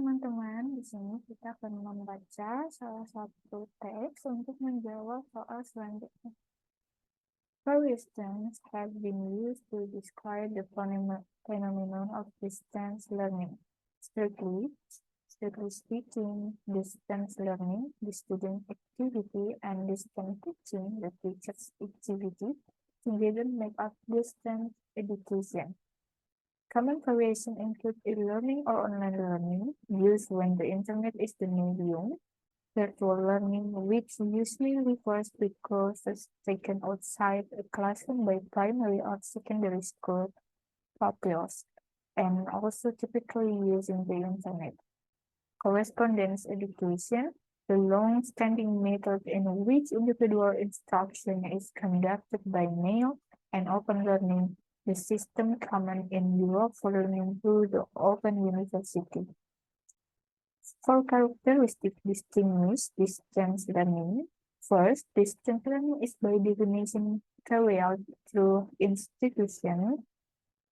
teman-teman, di sini kita akan membaca salah satu teks untuk menjawab soal selanjutnya. Various terms have been used to describe the phenomenon of distance learning. Strictly speaking, distance learning, the student activity, and distance teaching, the teacher's activity, together make up distance education. Common variations include e-learning or online learning, used when the internet is the medium, virtual learning, which usually refers to courses taken outside a classroom by primary or secondary school pupils, and also typically using the internet. Correspondence education, the long-standing method in which individual instruction is conducted by mail, and open learning, the system common in Europe for learning through the Open University. Four characteristics distinguish distance learning. First, distance learning is by definition carried out through institution.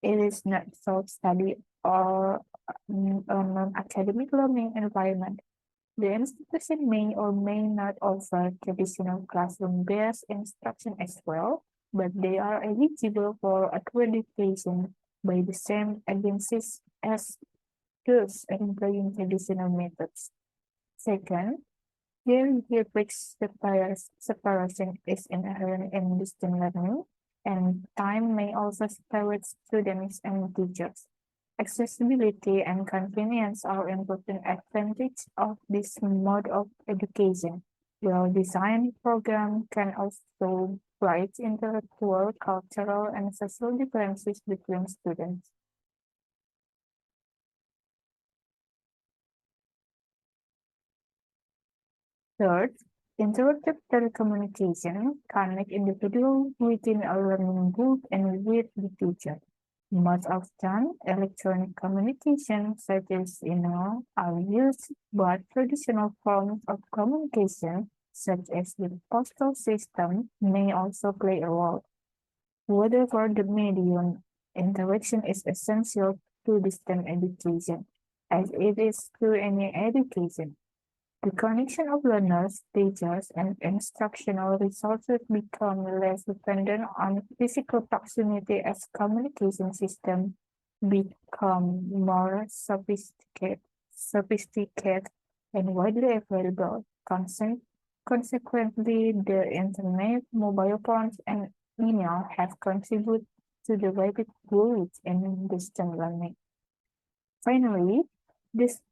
It is not self-study or a non-academic learning environment. The institution may or may not offer traditional classroom-based instruction as well, but they are eligible for accreditation by the same agencies as those employing traditional methods. Second, geographic separation is inherent in distance learning, and time may also separate students and teachers. Accessibility and convenience are important advantages of this mode of education. Well-designed program can also bridge intellectual, cultural, and social differences between students. Third, interactive telecommunication connect individuals within a learning group and with the teacher. Most often, electronic communication, such as email, are used, but traditional forms of communication, such as the postal system, may also play a role. Whatever the medium, interaction is essential to distance education, as it is to any education. The connection of learners, teachers, and instructional resources become less dependent on physical proximity as communication systems become more sophisticated and widely available. Consequently, the internet, mobile phones, and email have contributed to the rapid growth in distance learning. Finally, distance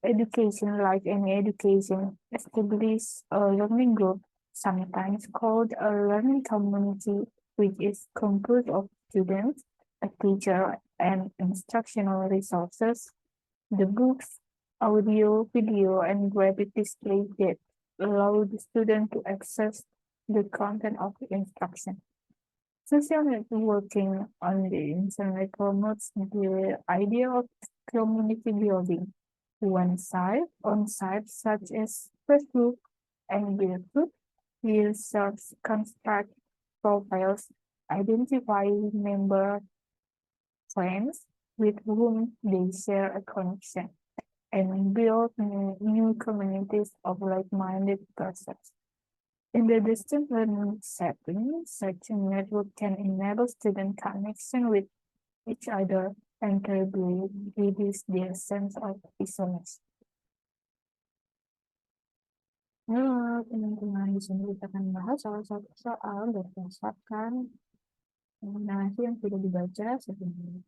education, like any education, establishes a learning group, sometimes called a learning community, which is composed of students, a teacher, and instructional resources. The books, audio, video, and graphic displays that allow the student to access the content of the instruction. Social networking on the internet promotes the idea of community building. On sites such as Facebook and YouTube, users construct profiles, identify member friends with whom they share a connection, and build new communities of like-minded persons. In the distance learning setting, such a network can enable student connection with each other and terribly reduce their sense of isolation. Halo teman-teman, di sini kita akan bahas salah satu soal berdasarkan narasi yang sudah dibaca sebelumnya.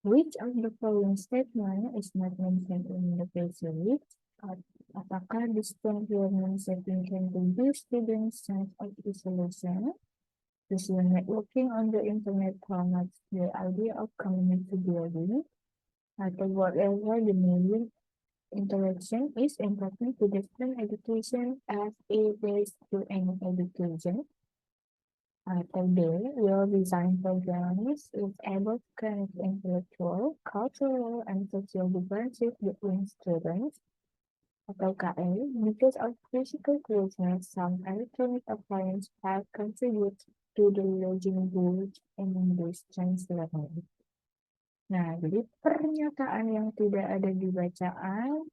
Which of the following statement is not mentioned in the passage? Apakah distance learning setting can reduce students' sense of isolation? Social networking on the internet promotes the idea of community building. Atau whatever the medium, interaction is important to distance education as it is to any education. Atau B, well-designed programs is able to connect intellectual, cultural, and social differences between students. Atau KE, because of physical closeness, some electronic appliances have contributed to the learning growth in distance learning. Nah, jadi pernyataan yang tidak ada di bacaan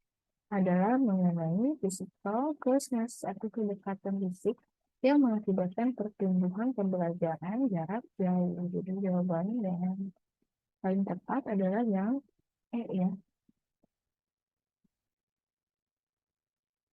adalah mengenai physical closeness atau kedekatan fisik yang mengakibatkan pertumbuhan pembelajaran jarak jauh. Jadi jawabannya yang paling tepat adalah yang E ya.